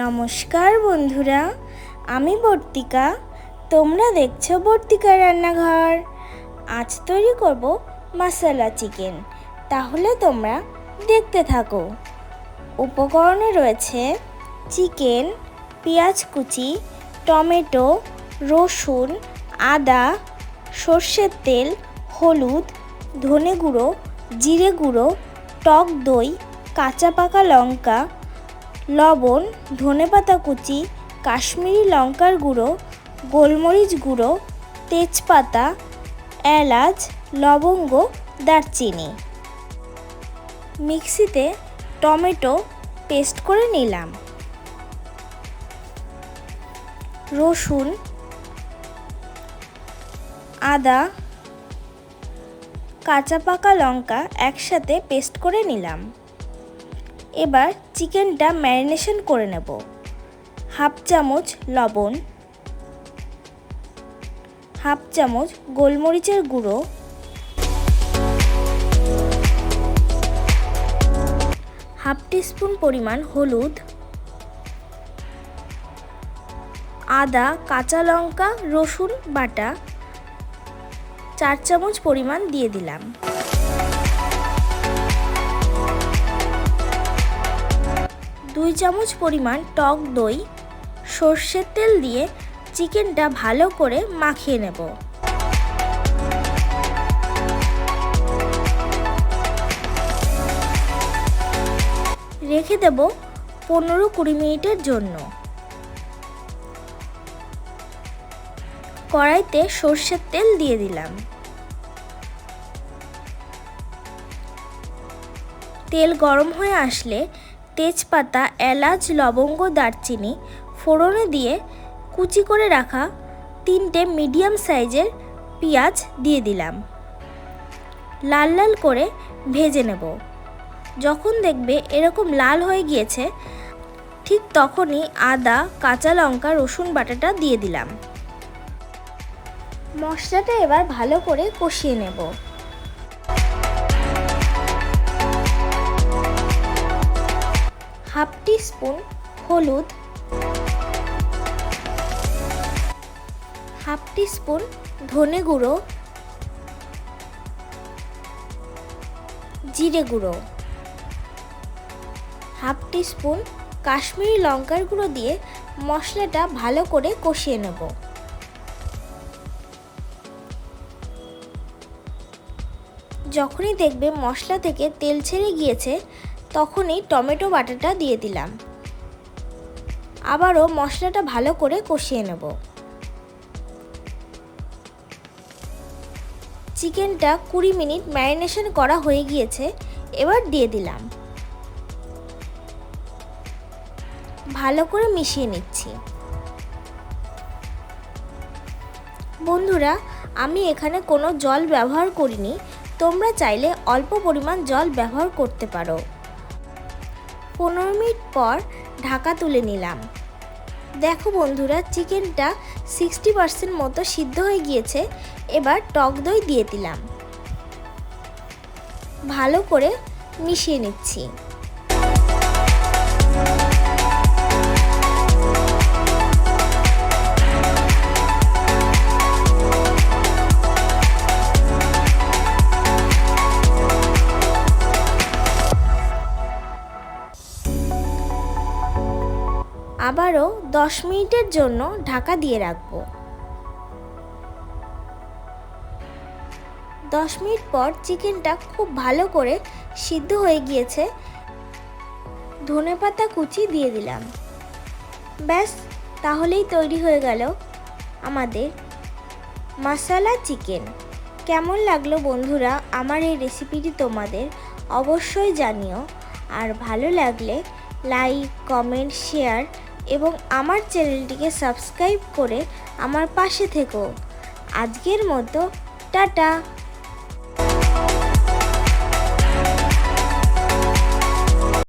নমস্কার বন্ধুরা, আমি বর্তিকা। তোমরা দেখছো বর্তিকা রান্নাঘর। আজ তৈরি করব মশলা চিকেন, তাহলে তোমরা দেখতে থাকো। উপকরণে রয়েছে চিকেন, পেঁয়াজ কুচি, টমেটো, রসুন, আদা, সর্ষের তেল, হলুদ, ধনে গুঁড়ো, জিরে গুঁড়ো, টক দই, কাঁচা পাকা লঙ্কা, লবণ, ধনেপাতা কুচি, কাশ্মীরি লঙ্কার গুঁড়ো, গোলমরিচ গুঁড়ো, তেজপাতা, এলাচ, লবঙ্গ, দারচিনি। মিক্সিতে টমেটো পেস্ট করে নিলাম। রসুন, আদা, কাঁচা পাকা লঙ্কা একসাথে পেস্ট করে নিলাম। এবার চিকেনটা ম্যারিনেশন করে নেব। হাফ চামচ লবণ, হাফ চামচ গোলমরিচের গুঁড়ো, হাফ টিস্পুন পরিমাণ হলুদ, আদা, কাঁচা লঙ্কা, রসুন বাটা 4 চামচ পরিমাণ দিয়ে দিলাম। দুই চামচ পরিমাণ টক দই, সর্ষের তেল দিয়ে চিকেনটা ভালো করে মাখিয়ে নেব। রেখে দেব 15-20 মিনিটের জন্য। কড়াইতে সর্ষের তেল দিয়ে দিলাম। তেল গরম হয়ে আসলে তেজপাতা, এলাচ, লবঙ্গ, দারচিনি ফোড়নে দিয়ে কুচি করে রাখা 3টে মিডিয়াম সাইজের পেঁয়াজ দিয়ে দিলাম। লাল লাল করে ভেজে নেব। যখন দেখবে এরকম লাল হয়ে গিয়েছে, ঠিক তখনই আদা, কাঁচা লঙ্কা, রসুন বাটাটা দিয়ে দিলাম। মশলাটা এবার ভালো করে কষিয়ে নেব। হাফ টিস্পুন হলুদ, হাফ টিস্পুন ধনে গুঁড়ো, জিরে গুঁড়ো, হাফ টিস্পুন কাশ্মীরি লঙ্কার গুঁড়ো দিয়ে মশলাটা ভালো করে কষিয়ে নেব। যখনই দেখবে মশলা থেকে তেল ছেড়ে গিয়েছে, তখনই টমেটো বাটাটা দিয়ে দিলাম। আবারও মশলাটা ভালো করে কষিয়ে নেব। চিকেনটা 20 মিনিট ম্যারিনেশন করা হয়ে গিয়েছে, এবার দিয়ে দিলাম। ভালো করে মিশিয়ে নিচ্ছি। বন্ধুরা, আমি এখানে কোনো জল ব্যবহার করিনি, তোমরা চাইলে অল্প পরিমাণ জল ব্যবহার করতে পারো। 15 মিনিট পর ঢাকা তুলে নিলাম। দেখো বন্ধুরা, চিকেনটা 60% মতো সিদ্ধ হয়ে গিয়েছে। এবার টক দই দিয়ে দিলাম। ভালো করে মিশিয়ে নিচ্ছি। আবারও 10 মিনিটের জন্য ঢাকা দিয়ে রাখব। 10 মিনিট পর চিকেনটা খুব ভালো করে সিদ্ধ হয়ে গিয়েছে। ধনেপাতা কুচি দিয়ে দিলাম। ব্যাস, তাহলেই তৈরি হয়ে গেল আমাদের মশলা চিকেন। কেমন লাগলো বন্ধুরা আমার এই রেসিপিটি তোমাদের? অবশ্যই জানিও। আর ভালো লাগলে লাইক, কমেন্ট, শেয়ার এবং আমার চ্যানেলটিকে সাবস্ক্রাইব করে আমার পাশে থেকো। আজকের মতো টাটা।